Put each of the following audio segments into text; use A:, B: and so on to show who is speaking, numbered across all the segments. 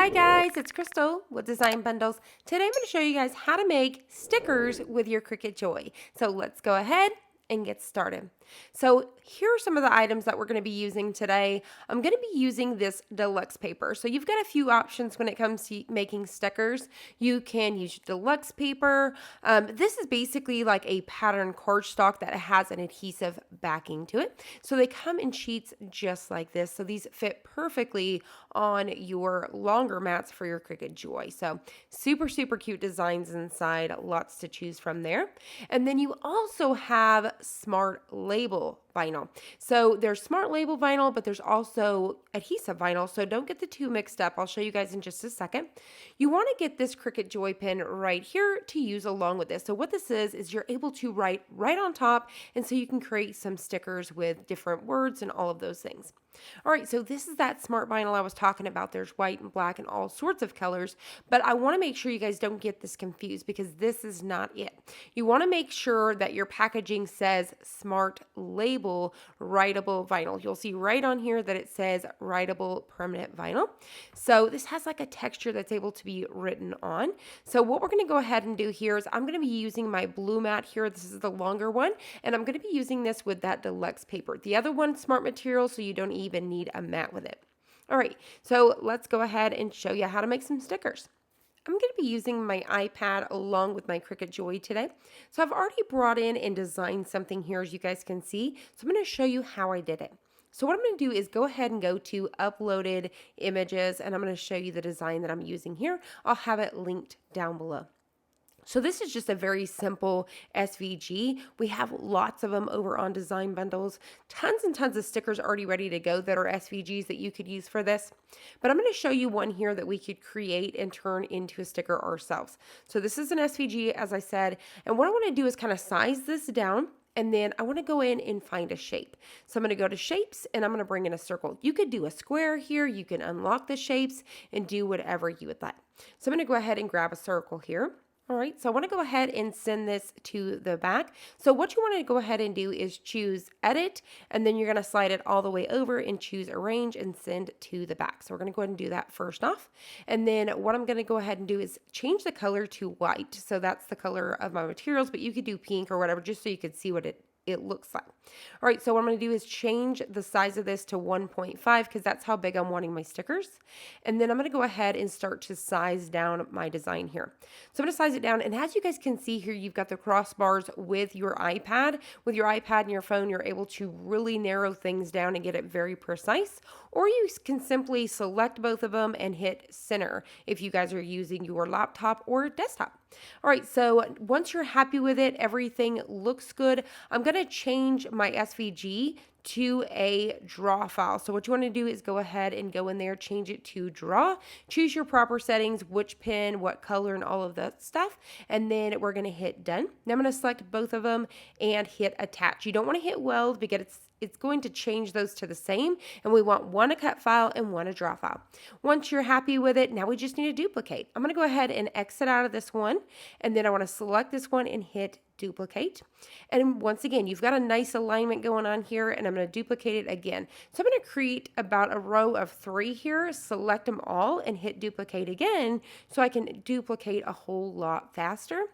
A: Hi guys, it's Crystal with Design Bundles. Today I'm going to show you guys how to make stickers with your Cricut Joy. So let's go ahead and get started. So here are some of the items that we're going to be using today. I'm going to be using this Deluxe paper. So you've got a few options when it comes to making stickers. You can use Deluxe paper. This is basically like a pattern cardstock that has an adhesive backing to it. So they come in sheets just like this. So these fit perfectly on your longer mats for your Cricut Joy. So super, super cute designs inside, lots to choose from there. And then you also have Smart Label vinyl. So there's Smart Label vinyl, but there's also adhesive vinyl. So don't get the two mixed up. I'll show you guys in just a second. You want to get this Cricut Joy pen right here to use along with this. So what this is you're able to write right on top, and so you can create some stickers with different words and all of those things. All right, so this is that smart vinyl I was talking about. There's white and black and all sorts of colors, but I want to make sure you guys don't get this confused because this is not it. You want to make sure that your packaging says Smart Label Writable Vinyl. You'll see right on here that it says Writable Permanent Vinyl. So this has like a texture that's able to be written on. So what we're going to go ahead and do here is I'm going to be using my blue mat here. This is the longer one, and I'm going to be using this with that Deluxe paper. The other one, Smart Material, so you don't even need a mat with it. All right, so let's go ahead and show you how to make some stickers. I'm going to be using my iPad along with my Cricut Joy today. So I've already brought in and designed something here, as you guys can see. So I'm going to show you how I did it. So what I'm going to do is go ahead and go to uploaded images, and I'm going to show you the design that I'm using here. I'll have it linked down below. So this is just a very simple SVG. We have lots of them over on Design Bundles. Tons and tons of stickers already ready to go that are SVGs that you could use for this. But I'm going to show you one here that we could create and turn into a sticker ourselves. So this is an SVG, as I said. And what I want to do is kind of size this down. And then I want to go in and find a shape. So I'm going to go to shapes and I'm going to bring in a circle. You could do a square here. You can unlock the shapes and do whatever you would like. So I'm going to go ahead and grab a circle here. All right, so I want to go ahead and send this to the back. So what you want to go ahead and do is choose edit, and then you're going to slide it all the way over and choose arrange and send to the back. So we're going to go ahead and do that first off. And then what I'm going to go ahead and do is change the color to white. So that's the color of my materials, but you could do pink or whatever just so you could see what it looks like. All right, so what I'm going to do is change the size of this to 1.5 because that's how big I'm wanting my stickers. And then I'm going to go ahead and start to size down my design here. So I'm going to size it down, and as you guys can see here, you've got the crossbars with your iPad. With your iPad and your phone, you're able to really narrow things down and get it very precise. Or you can simply select both of them and hit center if you guys are using your laptop or desktop. All right, so once you're happy with it, everything looks good, I'm going to change my SVG to a draw file. So what you want to do is go ahead and go in there, change it to draw, choose your proper settings, which pen, what color, and all of that stuff. And then we're going to hit done. Now I'm going to select both of them and hit attach. You don't want to hit weld because it's going to change those to the same, and we want one a cut file and one a draw file. Once you're happy with it, now we just need to duplicate. I'm going to go ahead and exit out of this one, and then I want to select this one and hit duplicate. And once again, you've got a nice alignment going on here, and I'm going to duplicate it again. So I'm going to create about a row of 3 here, select them all, and hit duplicate again so I can duplicate a whole lot faster.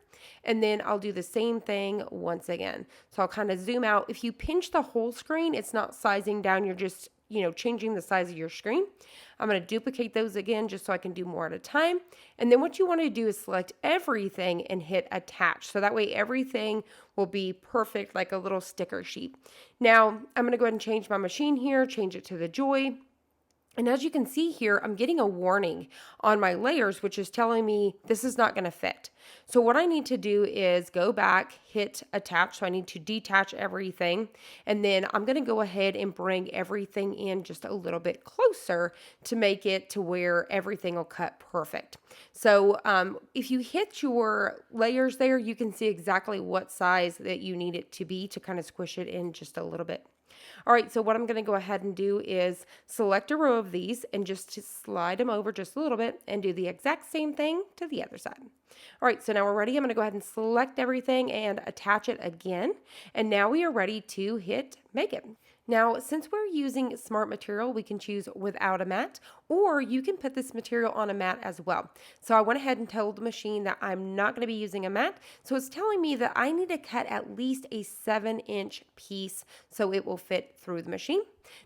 A: And then I'll do the same thing once again. So I'll kind of zoom out. If you pinch the whole screen, it's not sizing down. You're just, changing the size of your screen. I'm going to duplicate those again just so I can do more at a time. And then what you want to do is select everything and hit attach. So that way everything will be perfect like a little sticker sheet. Now I'm going to go ahead and change my machine here, change it to the Joy. And as you can see here, I'm getting a warning on my layers, which is telling me this is not going to fit. So what I need to do is go back, hit attach. So I need to detach everything. And then I'm going to go ahead and bring everything in just a little bit closer to make it to where everything will cut perfect. So if you hit your layers there, you can see exactly what size that you need it to be to kind of squish it in just a little bit. All right, so what I'm going to go ahead and do is select a row of these and just slide them over just a little bit and do the exact same thing to the other side. All right, so now we're ready. I'm going to go ahead and select everything and attach it again. And now we are ready to hit make it. Now, since we're using smart material, we can choose without a mat or you can put this material on a mat as well. So I went ahead and told the machine that I'm not going to be using a mat. So it's telling me that I need to cut at least a 7-inch piece so it will fit through the machine.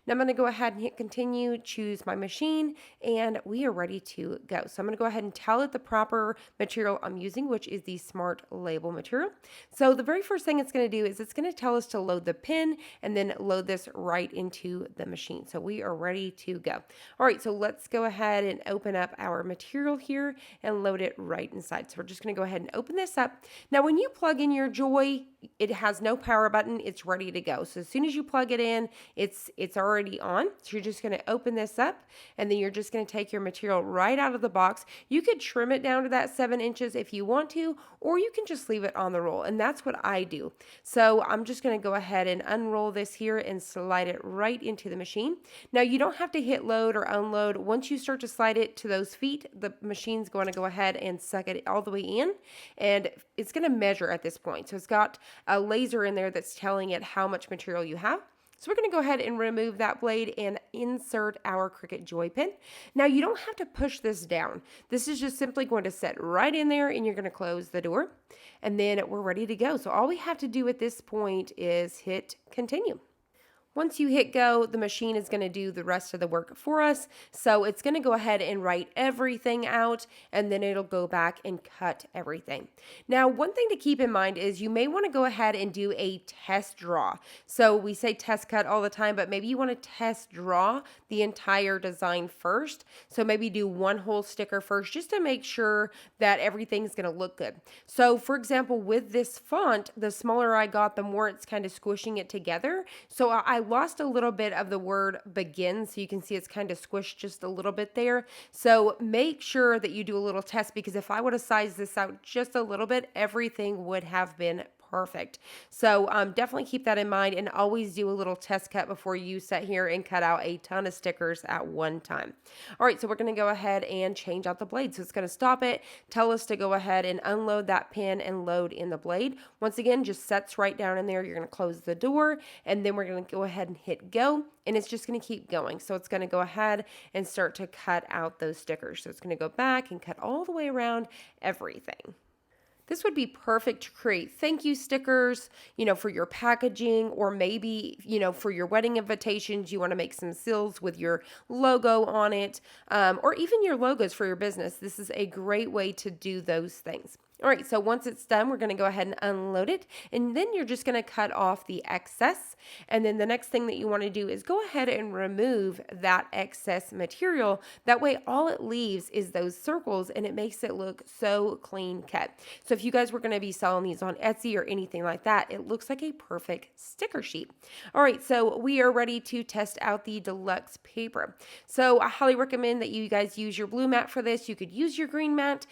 A: Now I'm going to go ahead and hit continue, choose my machine, and we are ready to go. So I'm going to go ahead and tell it the proper material I'm using, which is the Smart Label material. So the very first thing it's going to do is it's going to tell us to load the pin and then load this right into the machine. So we are ready to go. All right, so let's go ahead and open up our material here and load it right inside. So we're just going to go ahead and open this up. Now when you plug in your Joy, it has no power button. It's ready to go. So as soon as you plug it in, it's already on. So you're just going to open this up and then you're just going to take your material right out of the box. You could trim it down to that 7 inches if you want to, or you can just leave it on the roll. And that's what I do. So I'm just going to go ahead and unroll this here and slide it right into the machine. Now you don't have to hit load or unload. Once you start to slide it to those feet, the machine's going to go ahead and suck it all the way in, and it's going to measure at this point. So it's got a laser in there that's telling it how much material you have. So we're going to go ahead and remove that blade and insert our Cricut Joy pin. Now you don't have to push this down. This is just simply going to set right in there and you're going to close the door and then we're ready to go. So all we have to do at this point is hit continue. Once you hit go, the machine is going to do the rest of the work for us. So it's going to go ahead and write everything out, and then it'll go back and cut everything. Now, one thing to keep in mind is you may want to go ahead and do a test draw. So we say test cut all the time, but maybe you want to test draw the entire design first. So maybe do one whole sticker first just to make sure that everything's going to look good. So for example, with this font, the smaller I got, the more it's kind of squishing it together. So I lost a little bit of the word begin, so you can see it's kind of squished just a little bit there. So make sure that you do a little test, because if I would have sized this out just a little bit, everything would have been perfect. So definitely keep that in mind, and always do a little test cut before you sit here and cut out a ton of stickers at one time. All right, so we're going to go ahead and change out the blade. So it's going to stop it, tell us to go ahead and unload that pin and load in the blade. Once again, just sets right down in there. You're going to close the door, and then we're going to go ahead and hit go, and it's just going to keep going. So it's going to go ahead and start to cut out those stickers. So it's going to go back and cut all the way around everything. This would be perfect to create thank you stickers, for your packaging, or maybe, for your wedding invitations, you want to make some seals with your logo on it, or even your logos for your business. This is a great way to do those things. All right, so once it's done, we're going to go ahead and unload it, and then you're just going to cut off the excess. And then the next thing that you want to do is go ahead and remove that excess material. That way, all it leaves is those circles, and it makes it look so clean cut. So if you guys were going to be selling these on Etsy or anything like that, it looks like a perfect sticker sheet. All right, so we are ready to test out the Deluxe Paper. So I highly recommend that you guys use your blue mat for this. You could use your green mat.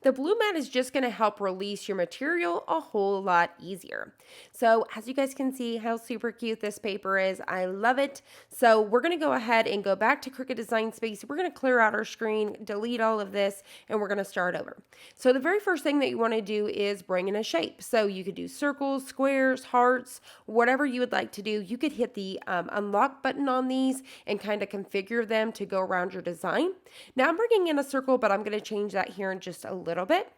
A: The blue mat is just going to help release your material a whole lot easier. So as you guys can see how super cute this paper is, I love it. So we're going to go ahead and go back to Cricut Design Space. We're going to clear out our screen, delete all of this, and we're going to start over. So the very first thing that you want to do is bring in a shape. So you could do circles, squares, hearts, whatever you would like to do. You could hit the unlock button on these and kind of configure them to go around your design. Now I'm bringing in a circle, but I'm going to change that here in just a little bit.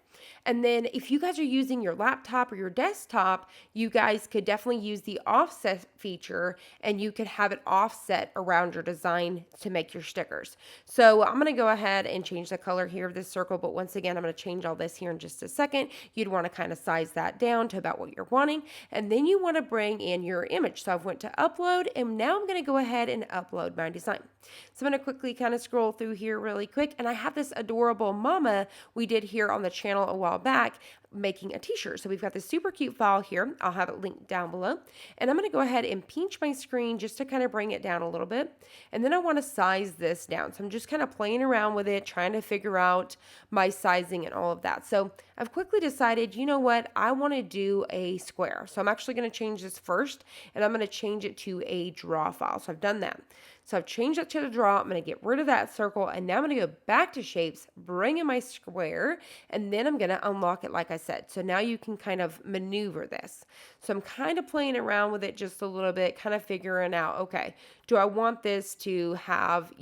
A: And then if you guys are using your laptop or your desktop, you guys could definitely use the offset feature, and you could have it offset around your design to make your stickers. So I'm going to go ahead and change the color here of this circle, but once again, I'm going to change all this here in just a second. You'd want to kind of size that down to about what you're wanting, and then you want to bring in your image. So I've went to upload, and now I'm going to go ahead and upload my design. So I'm going to quickly kind of scroll through here really quick, and I have this adorable mama we did here on the channel a while back making a t-shirt. So we've got this super cute file here. I'll have it linked down below. And I'm going to go ahead and pinch my screen just to kind of bring it down a little bit. And then I want to size this down. So I'm just kind of playing around with it, trying to figure out my sizing and all of that. So I've quickly decided, you know what, I want to do a square. So I'm actually going to change this first, and I'm going to change it to a draw file. So I've done that. So I've changed it to the draw. I'm going to get rid of that circle, and now I'm going to go back to shapes, bring in my square, and then I'm going to unlock it like I said. So now you can kind of maneuver this. So I'm kind of playing around with it just a little bit, kind of figuring out, okay, do I want this to have,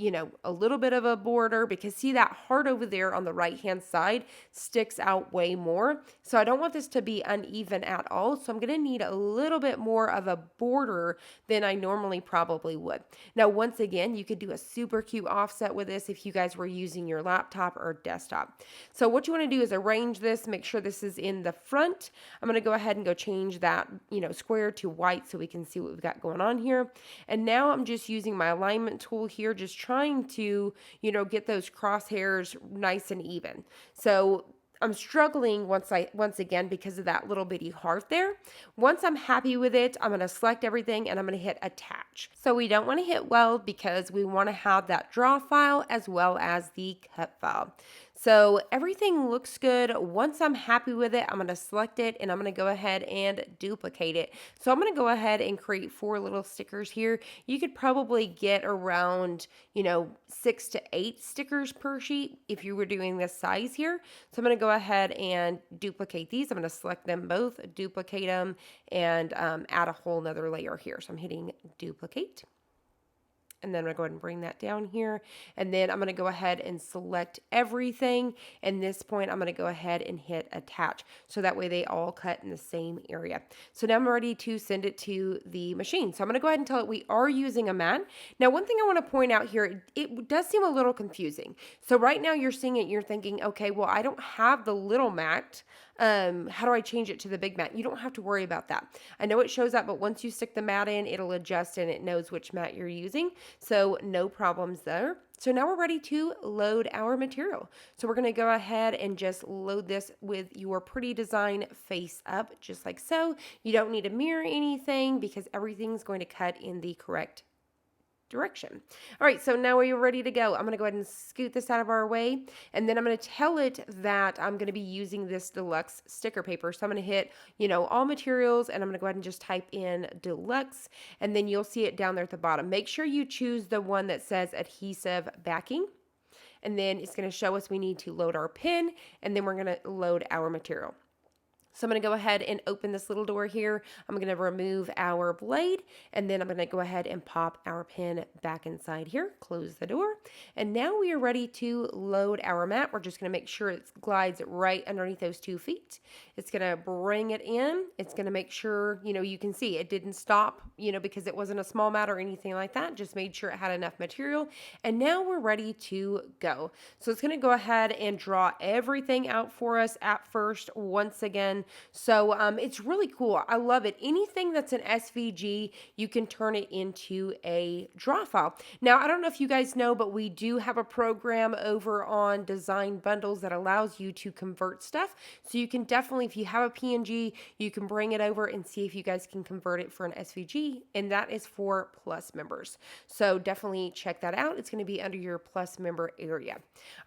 A: a little bit of a border? Because see, that heart over there on the right hand side sticks out way more. So I don't want this to be uneven at all. So I'm going to need a little bit more of a border than I normally probably would. Now, once again, you could do a super cute offset with this if you guys were using your laptop or desktop. So what you want to do is arrange this, make sure this is in the front. I'm going to go ahead and go change that, square to white so we can see what we've got going on here. And now I'm just using my alignment tool here, just trying to, get those crosshairs nice and even. So I'm struggling once again because of that little bitty heart there. Once I'm happy with it, I'm going to select everything and I'm going to hit attach. So we don't want to hit weld because we want to have that draw file as well as the cut file. So everything looks good. Once I'm happy with it, I'm going to select it and I'm going to go ahead and duplicate it. So I'm going to go ahead and create 4 little stickers here. You could probably get around, 6 to 8 stickers per sheet if you were doing this size here. So I'm going to go ahead and duplicate these. I'm going to select them both, duplicate them, and add a whole nother layer here. So I'm hitting duplicate. And then I'm going to go ahead and bring that down here. And then I'm going to go ahead and select everything. And this point, I'm going to go ahead and hit attach. So that way they all cut in the same area. So now I'm ready to send it to the machine. So I'm going to go ahead and tell it we are using a mat. Now, one thing I want to point out here, it does seem a little confusing. So right now you're seeing it, you're thinking, okay, well, I don't have the little mat. How do I change it to the big mat? You don't have to worry about that. I know it shows up, but once you stick the mat in, it'll adjust and it knows which mat you're using. So no problems there. So now we're ready to load our material. So we're going to go ahead and just load this with your pretty design face up, just like so. You don't need to mirror anything because everything's going to cut in the correct direction. All right, so now we're ready to go. I'm going to go ahead and scoot this out of our way, and then I'm going to tell it that I'm going to be using this deluxe sticker paper. So I'm going to hit, all materials, and I'm going to go ahead and just type in deluxe, and then you'll see it down there at the bottom. Make sure you choose the one that says adhesive backing, and then it's going to show us we need to load our pin, and then we're going to load our material. So I'm going to go ahead and open this little door here. I'm going to remove our blade, and then I'm going to go ahead and pop our pin back inside here, close the door. And now we are ready to load our mat. We're just going to make sure it glides right underneath those 2 feet. It's going to bring it in. It's going to make sure, you can see it didn't stop, because it wasn't a small mat or anything like that. Just made sure it had enough material. And now we're ready to go. So it's going to go ahead and draw everything out for us at first once again. So it's really cool. I love it. Anything that's an SVG, you can turn it into a draw file. Now, I don't know if you guys know, but we do have a program over on Design Bundles that allows you to convert stuff. So you can definitely, if you have a PNG, you can bring it over and see if you guys can convert it for an SVG. And that is for Plus members. So definitely check that out. It's going to be under your Plus member area.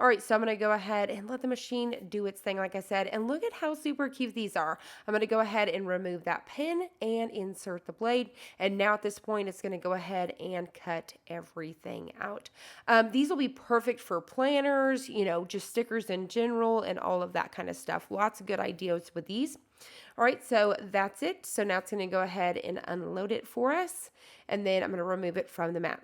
A: All right, so I'm going to go ahead and let the machine do its thing, like I said. And look at how super cute these are. I'm going to go ahead and remove that pin and insert the blade. And now at this point, it's going to go ahead and cut everything out. These will be perfect for planners, just stickers in general and all of that kind of stuff. Lots of good ideas with these. All right, so that's it. So now it's going to go ahead and unload it for us. And then I'm going to remove it from the mat.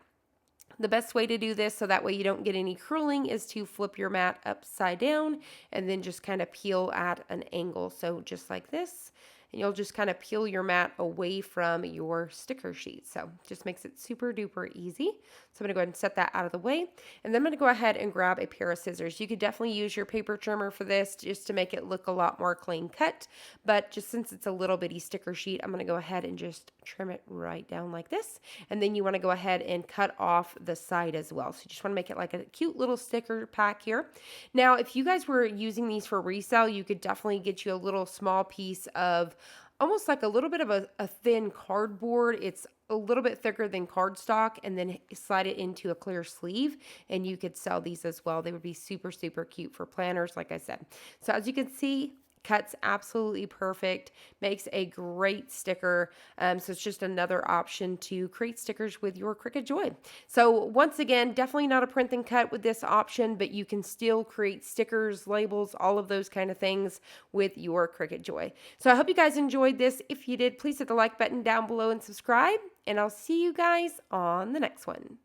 A: The best way to do this so that way you don't get any curling is to flip your mat upside down and then just kind of peel at an angle. So just like this. And you'll just kind of peel your mat away from your sticker sheet. So just makes it super duper easy. So I'm going to go ahead and set that out of the way. And then I'm going to go ahead and grab a pair of scissors. You could definitely use your paper trimmer for this just to make it look a lot more clean cut. But just since it's a little bitty sticker sheet, I'm going to go ahead and just trim it right down like this. And then you want to go ahead and cut off the side as well. So you just want to make it like a cute little sticker pack here. Now, if you guys were using these for resale, you could definitely get you a little small piece of almost like a little bit of a thin cardboard. It's a little bit thicker than cardstock, and then slide it into a clear sleeve, and you could sell these as well. They would be super, super cute for planners, like I said. So as you can see, cuts absolutely perfect, makes a great sticker. So it's just another option to create stickers with your Cricut Joy. So once again, definitely not a print and cut with this option, but you can still create stickers, labels, all of those kind of things with your Cricut Joy. So I hope you guys enjoyed this. If you did, please hit the like button down below and subscribe, and I'll see you guys on the next one.